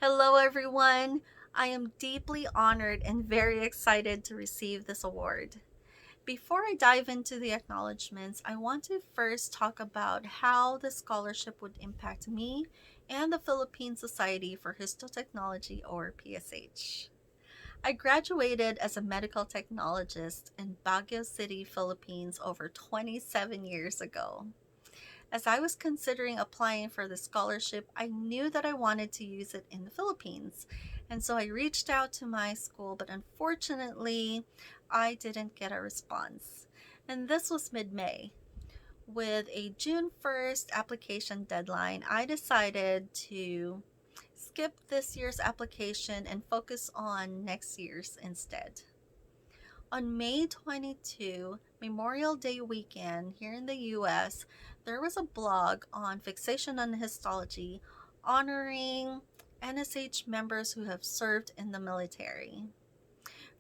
Hello, everyone. I am deeply honored and very excited to receive this award. Before I dive into the acknowledgments, I want to first talk about how the scholarship would impact me and the Philippine Society for Histotechnology, or PSH. I graduated as a medical technologist in Baguio City, Philippines over 27 years ago. As I was considering applying for the scholarship, I knew that I wanted to use it in the Philippines. And so I reached out to my school, but unfortunately, I didn't get a response. And this was mid May. With a June 1st application deadline, I decided to skip this year's application and focus on next year's instead. On May 22, Memorial Day weekend here in the US, there was a blog on fixation on histology honoring NSH members who have served in the military.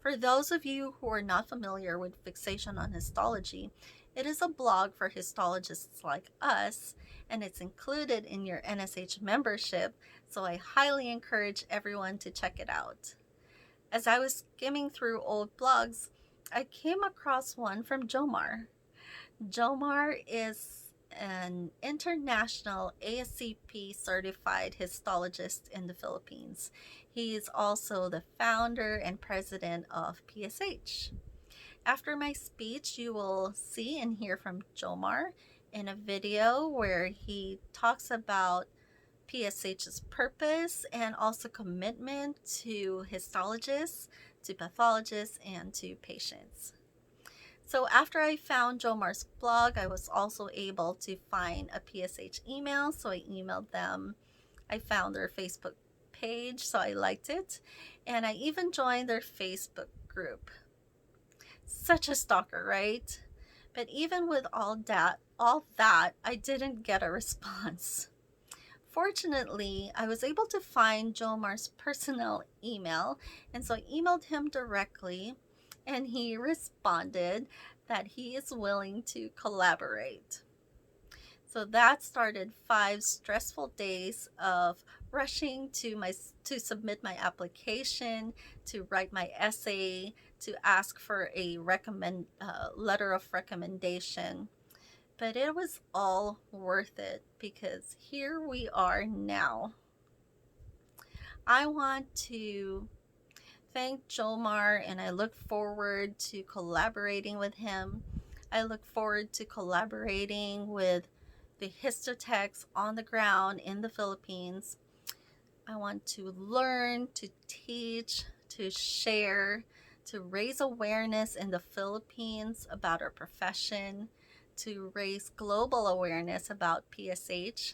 For those of you who are not familiar with fixation on histology, it is a blog for histologists like us, and it's included in your NSH membership, so I highly encourage everyone to check it out. As I was skimming through old blogs, I came across one from Jomar. Jomar is an international ASCP certified histologist in the Philippines. He is also the founder and president of PSH. After my speech, you will see and hear from Jomar in a video where he talks about PSH's purpose and also commitment to histologists, to pathologists, and to patients. So after I found Jomar's blog, I was also able to find a PSH email. So I emailed them. I found their Facebook page, so I liked it. And I even joined their Facebook group. Such a stalker, right? But even with all that, I didn't get a response. Fortunately, I was able to find Jomar's personal email, and so I emailed him directly, and he responded that he is willing to collaborate. So that started 5 stressful days of rushing to submit my application, to write my essay, to ask for a letter of recommendation, but it was all worth it because here we are now. I want to thank Jomar and I look forward to collaborating with him. I look forward to collaborating with the histotechs on the ground in the Philippines. I want to learn, to teach, to share, to raise awareness in the Philippines about our profession, to raise global awareness about PSH,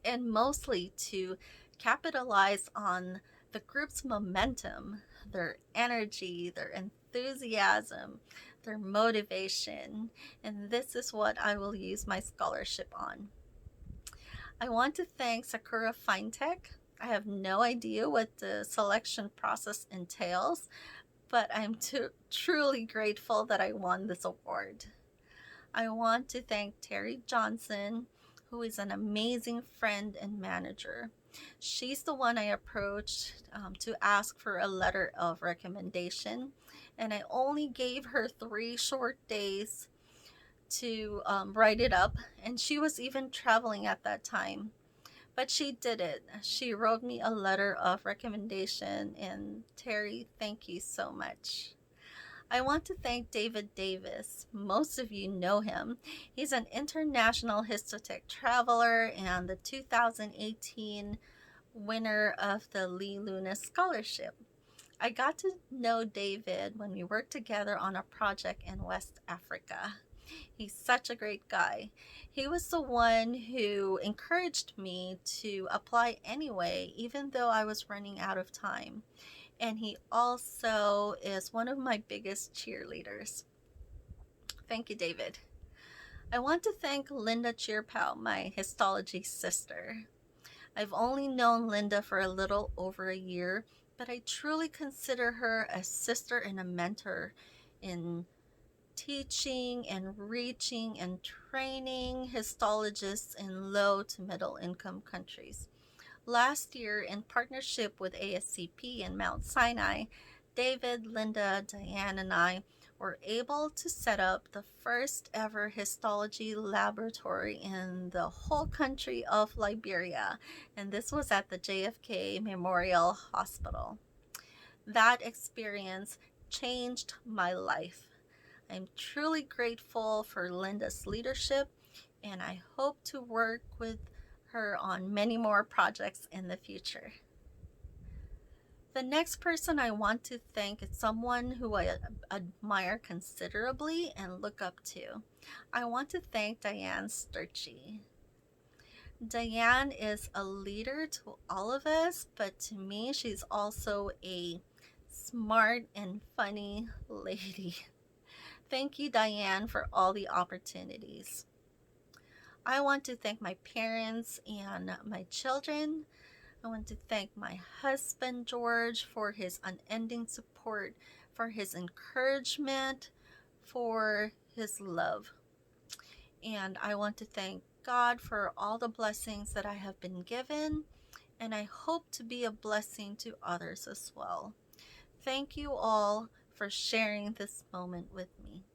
and mostly to capitalize on the group's momentum, their energy, their enthusiasm, their motivation. And this is what I will use my scholarship on. I want to thank Sakura Fintech. I have no idea what the selection process entails, but I'm truly grateful that I won this award. I want to thank Terry Johnson, who is an amazing friend and manager. She's the one I approached to ask for a letter of recommendation, and I only gave her 3 short days to write it up, and she was even traveling at that time. But she did it. She wrote me a letter of recommendation, and Terry, thank you so much. I want to thank David Davis. Most of you know him. He's an international histotech traveler and the 2018 winner of the Lee Luna Scholarship. I got to know David when we worked together on a project in West Africa. He's such a great guy. He was the one who encouraged me to apply anyway, even though I was running out of time. And he also is one of my biggest cheerleaders. Thank you, David. I want to thank Linda Cheerpao, my histology sister. I've only known Linda for a little over a year, but I truly consider her a sister and a mentor in teaching and reaching and training histologists in low to middle income countries. Last year, in partnership with ASCP and Mount Sinai, David, Linda, Diane, and I were able to set up the first ever histology laboratory in the whole country of Liberia, and this was at the JFK Memorial Hospital. That experience changed my life. I'm truly grateful for Linda's leadership, and I hope to work with her on many more projects in the future. The next person I want to thank is someone who I admire considerably and look up to. I want to thank Diane Sturchy. Diane is a leader to all of us, but to me, she's also a smart and funny lady. Thank you, Diane, for all the opportunities. I want to thank my parents and my children. I want to thank my husband, George, for his unending support, for his encouragement, for his love. And I want to thank God for all the blessings that I have been given, and I hope to be a blessing to others as well. Thank you all for sharing this moment with me.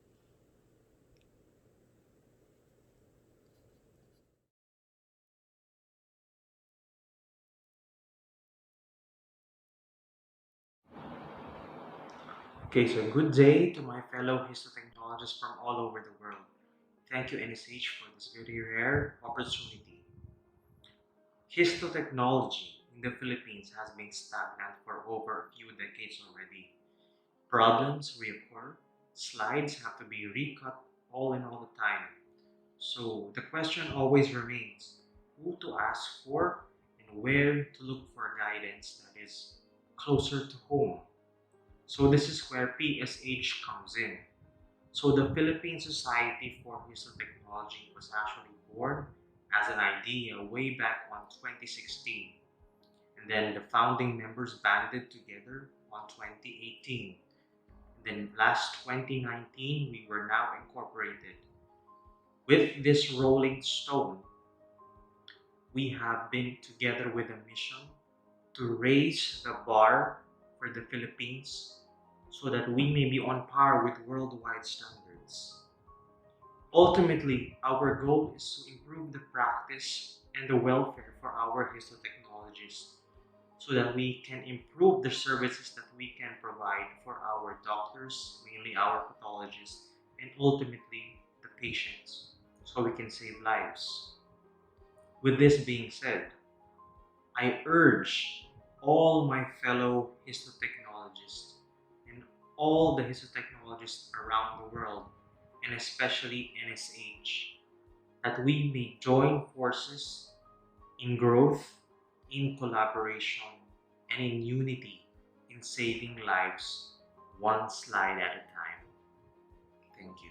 Okay, so good day to my fellow histotechnologists from all over the world. Thank you, NSH, for this very rare opportunity. Histotechnology in the Philippines has been stagnant for over a few decades already. Problems reoccur, slides have to be recut all in all the time. So the question always remains who to ask for and where to look for guidance that is closer to home. So this is where PSH comes in. So the Philippine Society for Histotechnology was actually born as an idea way back on 2016. And then the founding members banded together on 2018. And then last 2019, we were now incorporated. With this rolling stone, we have been together with a mission to raise the bar for the Philippines so that we may be on par with worldwide standards. Ultimately, our goal is to improve the practice and the welfare for our histotechnologists so that we can improve the services that we can provide for our doctors, mainly our pathologists, and ultimately the patients, so we can save lives. With this being said, I urge all my fellow histotechnologists and all the histotechnologists around the world, and especially NSH, that we may join forces in growth, in collaboration, and in unity in saving lives one slide at a time. Thank you.